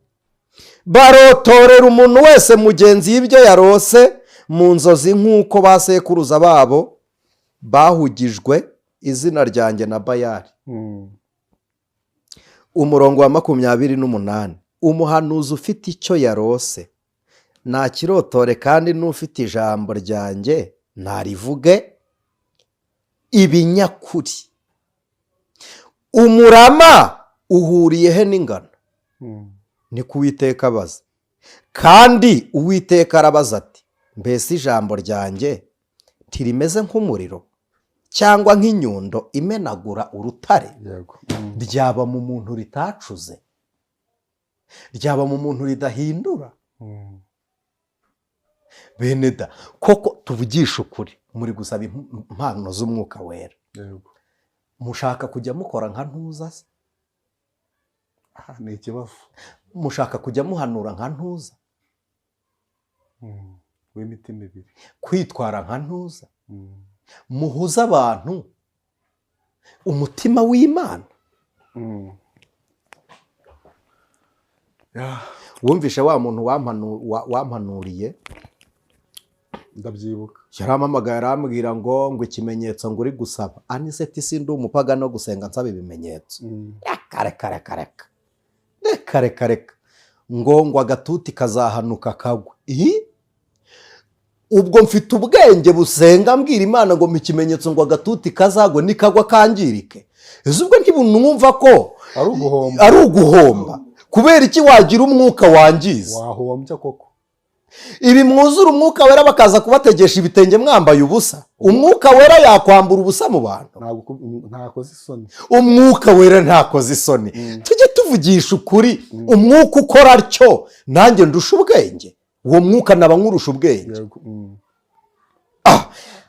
barotorera umuntu wese mugenzi y'ibyo yarose mu nzozi nk'uko basekuruza babo bahugijwe izina ryanjye na Bayali umurongo wa 28 umuhanuzi ufite icyo yarose nakirotore kandi n'ufite ijambo ryanjye ntarivuge ibinyakuri umurama uhuriye he n'ingano ni ku Uwiteka abaza kandi Uwiteka arabaza ati mbese ijambo ryanjye ntirimeze nk'umuriro cyangwa nk'inyundo imenagura urutare ryaba mu muntu ritacuze ryaba mu muntu ridahindura bene da koko tuvugisha ukuri muri gusaba impano z'umwuka wera mushaka kujya mukora nka ntuza se ni ikibazo mushaka kujya muhanura nka ntuza w'imitima ibiri kwitwara nka ntuza muhuza abantu umutima w'Imana wumvishe wa muntu wampanuriye ndabyibuka yarampamagaye arambwira ngo ikimenyetso ngo uri gusaba Anicet sindi umupagano gusenga nsaba ibimenyetso kareka reka ngo agatuti kazahanuka kagwa. Ubwo mfite ubwenge busenga mbwira Imana ngo ikimenyetso ngo agatuti kazagwe nikagwa kangirike. Ese ubwo ntibunumva ko ari uguhomba. Kubera iki wagira umwuka wangiza? Wahombya koko. Ibi mwuzura umwuka wera bakaza kubategesha ibitenge mwambaye ubusa. Umwuka wera yakwambura ubusa mu bantu. Ntakoze isoni. Umwuka wera ntakoze isoni. Tujye tuvugisha ukuri. Umwuka ukora atyo nanjye ndusha ubwenge. Uwo mwuka naba nkurusha ubwenge.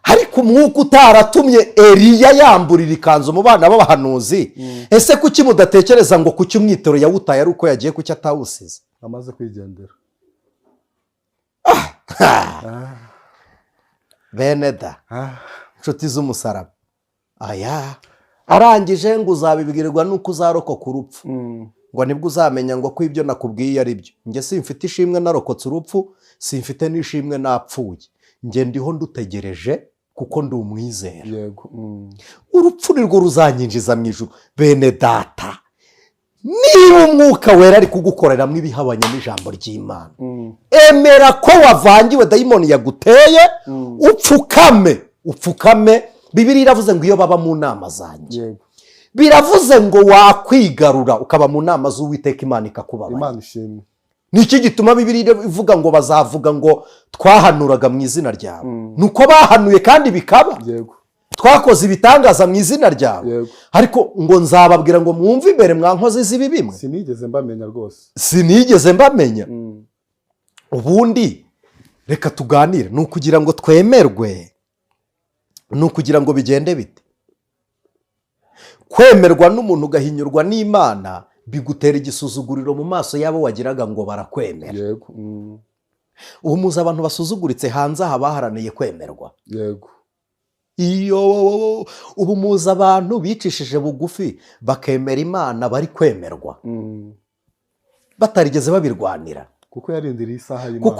Ariko umwuka utaratumye Eliya yamburira ikanzu mu bana b'abahanuzi. Ese kuki mudatekereza ngo kuki umwitero yawutaye ari uko yagiye kuki atawusize? Amaze kwigendera. Beneda nshuti z'umusaraba. Arangije ngo uzabibwirwa nuko uzarokoka urupfu. Ngo nibwo uzamenya ngo ko ibyo nakubwiye ari byo. Nge simfite ishimwe narokotse urupfu, simfite n'ishimwe napfuye. Nge ndiho ndutegereje kuko ndi umwizera. Urupfu nirwo ruzanyinjiza mu ijuru. Bene data, niba umwuka wera ari kugukoreramo ibihabanye n'ijambo ry'Imana, emera ko wavangiwe, dayimoni yaguteye, upfukame. Bibiliya iravuze ngo iyo baba mu nama zanjye, biravuze ngo wakwigarura ukaba mu nama z'Uwiteka Imana ikakubabarira. Imana ishimwe. Niki gituma Bibiliya ivuga ngo bazavuga ngo twahanuraga mu izina ryawe. Nuko bahanuye kandi bikaba. Twakoze ibitangaza mu izina ryawe. Ariko ngo nzababwira ngo mwumve imbere mwankoze z'ibi bimwe. Sinigeze mbamenya rwose. Sinigeze mbamenya. Ubundi reka tuganire. Ni ukugira ngo twemerwe. Ni ukugira ngo bigende bite. Kwemerwa n'umuntu ugahinyurwa n'Imana bigutera igisuzuguriro mu maso yabo wagiraga ngo barakwemera. Ubu muzi abantu basuzuguritse hanze aha baharaniye kwemerwa. Ubu muzi abantu bicishije bugufi bakemera Imana bari kwemerwa, batarigeze babirwanira kuko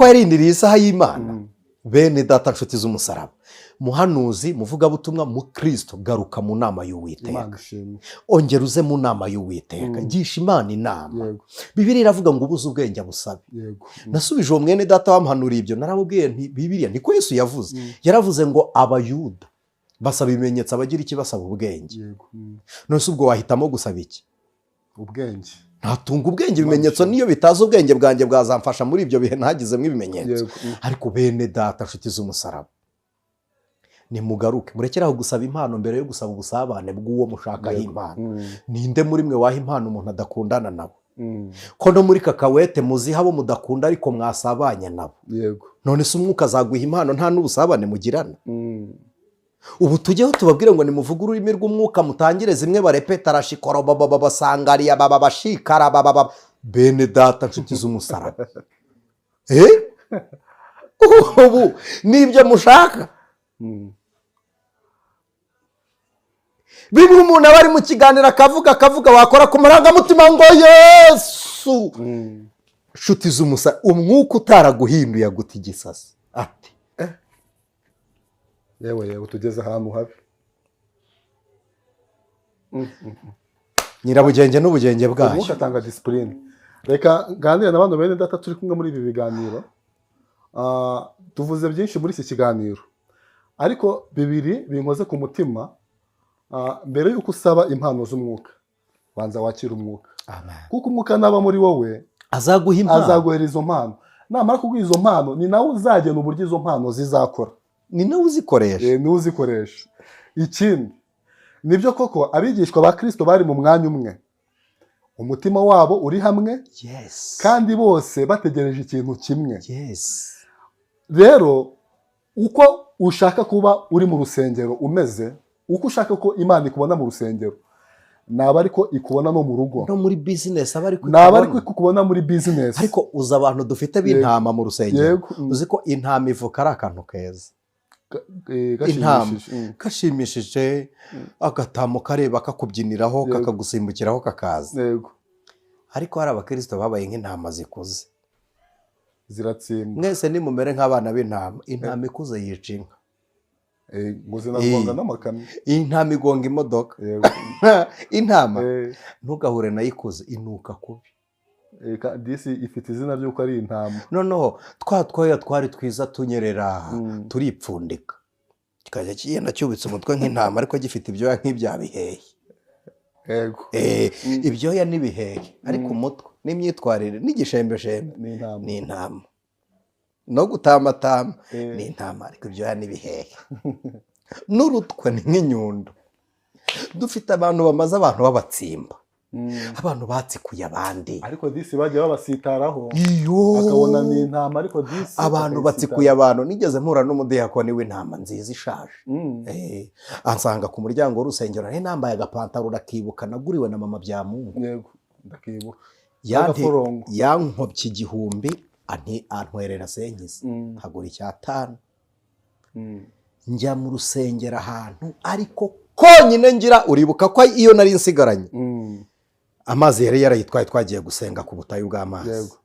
yarindiriye isaha y'Imana. Bene data nshuti z'umusaraba, muhanuzi, muvugabutumwa, mukristo, garuka mu nama y'Uwiteka. Ongera uze mu nama y'Uwiteka. Gisha Imana inama. Bibiliya iravuga ngo ubuze ubwenge busabe. Nasubije uwo mwene data wamuhanuriye ibyo, naramubwiye nti Bibiliya niko Yesu yavuze. Yaravuze ngo abayuda basaba ibimenyetso, abagira iki basaba ubwenge. None ubwo wahitamo gusaba iki? Ubwenge. Ntatunga ubwenge. Ibimenyetso niyo bitaza ubwenge bwanjye bwazamfasha muri ibyo bihe ntagizemo ibimenyetso. Ariko bene data nshuti z'umusaraba, nimugaruke, murekeraho gusaba impano mbere yo gusaba ubusabane bw'uwo mushakaho impano. Ninde muri mwe waha impano umuntu adakundana nabo? Ko no muri kakawete muziha abo mudakunda ariko mwasabanye nabo. None se umwuka azaguha impano nta n'ubusabane mugirana? Ubu tujyeho tubabwire ngo nimuvuge ururimi rw'umwuka, mutangire zimwe barepeta rashikoro basangariya bashikara. Bene data nshuti z'umusaraba, ubu nibyo mushaka? Bimwe umuntu aba ari mu kiganiro akavuga wakora ku marangamutima ngo Yesu. Nshuti z'umusaraba, umwuka utaraguhinduye aguta igisasi ati yewe utugeze ahantu habi. Nyirabugenge n'ubugenge bwayo. Umwuka atanga disipurine. Reka ganira n'abantu bene data turi kumwe muri ibi biganiro. Tuvuze byinshi muri iki kiganiro, ariko bibiri binkoze ku mutima. Mbere y'uko usaba impano z'umwuka, banza wakira umwuka. Kuko umwuka naba muri wowe azaguhera izo mpano. Namara kuguha izo mpano, ni nawe uzagena uburyo izo mpano zizakora. Ni nawe uzikoresha. Ikindi nibyo koko abigishwa ba Kristo bari mu mwanya umwe, umutima wabo uri hamwe, kandi bose bategereje ikintu kimwe. Rero uko ushaka kuba uri mu rusengero umeze, uko ushaka ko Imana ikubona mu rusengero, naba ariko ikubona no mu rugo, no muri business naba ariko ikubona muri business. Ariko uza abantu dufite b'intama mu rusengero, uzi ko intama ivuka ari akantu keza, intama kashimishije, agatamo kareba kakubyiniraho kakagusimbukiraho kakaza. Ariko hari abakristo babaye nk'intama zikuze, ziratsimba. Mwese nimumere nk'abana b'intama. Intama ikuze yica inka, ngo zinagonga n'amakamyo. Intama igonga imodoka. Intama ntugahure nayo ikuze, inuka kubi. disi ifite izina ry'uko ari intama. noneho twoya twari twiza tunyerera turipfundika kikajya kigenda cyubitse umutwe nk'intama ariko gifite ibyoya nk'ibya bihehe. Yego. Ibyoya n'ibihehe ariko umutwe n'imyitwarire n'igishembeshembe ni intama no gutamatama ni intama ariko ibyoya n'ibihehe n'urutwe ni nk'inyundo. Dufite abantu bamaze abantu babatsimba, abantu batsikuye abandi ariko disi bagiye babasitaraho akabona ni intama ariko disi abantu batsikuye abantu. Nigeze mpura n'umudiyakoni w'intama nziza ishaje, ansanga ku muryango w'urusengero nari nambaye agapantaro rakibuka naguriwe na mama bya Mungu. Yego ndakibuka. Yankobye igihumbi antwerera senkizi hagura icyatanu. Njya mu rusengero ahantu ariko konyine ngira, uribuka ko iyo nari nsigaranye amazi yari yarayitwaye twagiye gusenga ku butayu bw'amazi. Yego.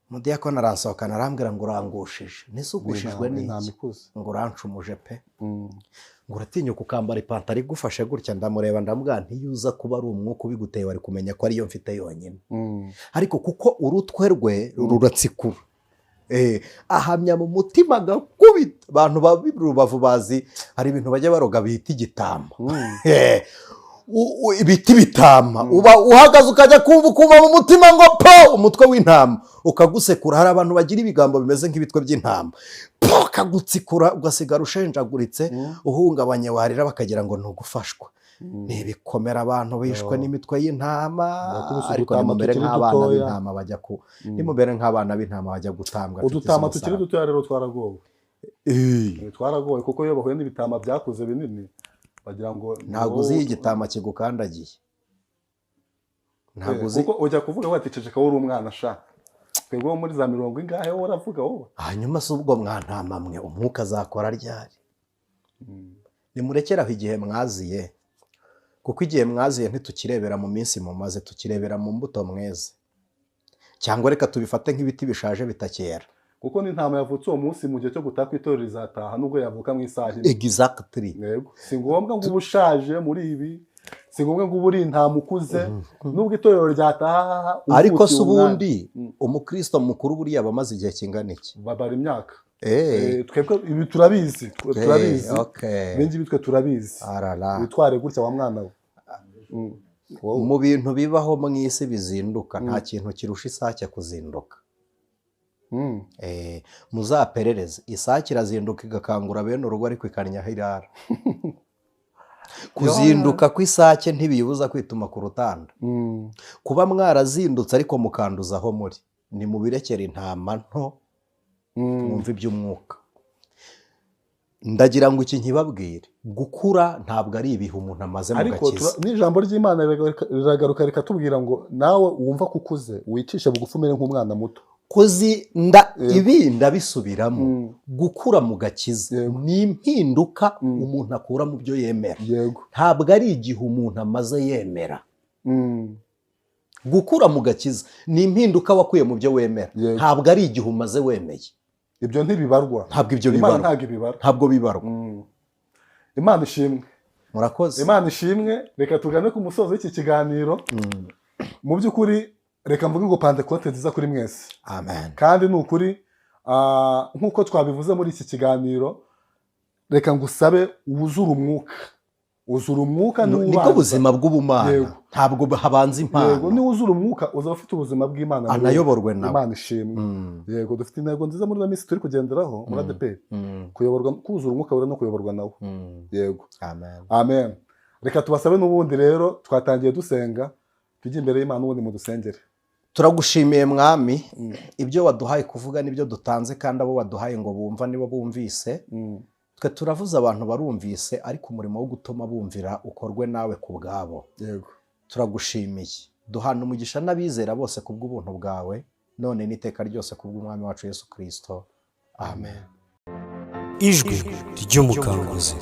Mudiyakoni aransohokana arambwira ngo urangushije. Nisugushijwe n'iki? Ngo urancumuje pe. Ngo uratinyuka ukambara ipantaro igufashe gutya. Ndamureba ndamubwira ntiyuza kuba ari umwuka ubiguteye wari kumenya ko ariyo mfite yonyine. Ariko kuko urutwe rwe ruratsikura, ahamya mu mutima agakubita. Abantu b'Urubavu bazi hari ibintu bajya baroga bita igitama, ibiti bitama. Uba uhagaze ukajya kumva mu mutima ngo po umutwe w'intama ukagusekura. Hari abantu bagira ibigambo bimeze nk'ibitwe by'intama, po kagutsikura ugasigara ushenjaguritse uhungabanye, warira bakagira ngo ntugufashwa. Nibikomera abantu bishwe n'imitwe y'intama, ariko nimubere nk'abana b'intama bajya nimubere nk'abana b'intama bajya gutambwa. Udutama tukiri dutoya rero twaragowe. Twaragowe kuko iyo bahuye n'ibitama byakuze binini bagira ngo ntabwo uzi igitama kigukandagiye. Ntabwo uzi kuko ujya kuvuga waticeceka uri umwana sha. Twebwe muri za 40 ingahe wowe uravuga wowe. Hanyuma se ubwo mwantama mwe umwuka azakora ryari? Nimurekeraho igihe mwaziye, kuko igihe mwaziye ntitukirebera mu minsi mumaze, tukirebera mu mbuto mweze. Cyangwa reka tubifate nk'ibiti bishaje bitakera, kuko n'intama yavutse uwo munsi mu gihe cyo gutaka itorero rizataha nubwo yavuka mu isaha. Exactly. Yego. Si ngombwa ngo ubushaje muri ibi, si ngombwa ngo uri intama ukuze nubwo itorero ryataha. Ariko se ubundi umukristo mukuru buriya bamaze igihe kingana iki? Babara imyaka. Twebwe ibi turabizi. Benji bitwe turabizi. Witware gutya wa mwana we. Mu bintu bibaho mu isi bizinduka nta kintu kirusha isake kuzinduka. Muzaperereze isake irazinduka igakangura bene urugo ariko ikanyaho irara. Kuzinduka kw'isake ntibibuza kwituma ku rutanda. Kuba mwarazindutse ariko mukanduza aho muri, ni mubirekera intama nto mwumva iby'umwuka. Ndagira ngo iki nkibabwire, gukura ntabwo ari ibihe umuntu amaze mu gakiza. Ariko n'ijambo ry'Imana riragaruka rikatubwira ngo nawe wumva kukuze wicishe bugufi umere nk'umwana muto. Ibi ndabisubiramo. Gukura mu gakiza ni impinduka umuntu akura mu byo yemera. Ntabwo ari igihe umuntu amaze yemera. Gukura mu gakiza ni impinduka wakuye mu byo wemera, ntabwo ari igihe umaze wemeye. Ibyo ntibibarwa. Ntabwo ibyo bibarwa. Ntabwo bibarwa. Imana ishimwe. Murakoze. Imana ishimwe. Reka tugane ku musozo w'iki kiganiro. Mu by'ukuri reka mvuge ngo Pentecote nziza kuri mwese. Amen. Kandi ni ukuri nk'uko twabivuze muri iki kiganiro, reka ngusabe wuzure umwuka. Uzura umwuka nibwo buzima bw'ubumana, ntabwo habanza impano. Yego, niwuzura umwuka uzaba ufite ubuzima bw'Imana, anayoborwe nawe. Imana ishimwe. Yego, dufite intego nziza muri minsi turi kugenderaho muri ADP, kuyoborwa, kuzura umwuka wera no kuyoborwa nawe. Yego. Amen. Amen. Reka tubasabe n'ubundi rero, twatangiye dusenga, tujye imbere y'Imana ubundi mu dusengere. Turagushimiye mwami, ibyo waduhaye kuvuga nibyo dutanze, kandi abo waduhaye ngo bumva nibo bumvise. Twe turavuze abantu barumvise, ariko umurimo wo gutuma bumvira ukorwe nawe ku bwabo. Yego. Turagushimiye. Duhana umugisha n'abizera bose kubw'ubuntu bwawe, none n'iteka ryose kubw'umwami wacu Yesu Kristo. Amen. Ijwi ry'umukanguzi.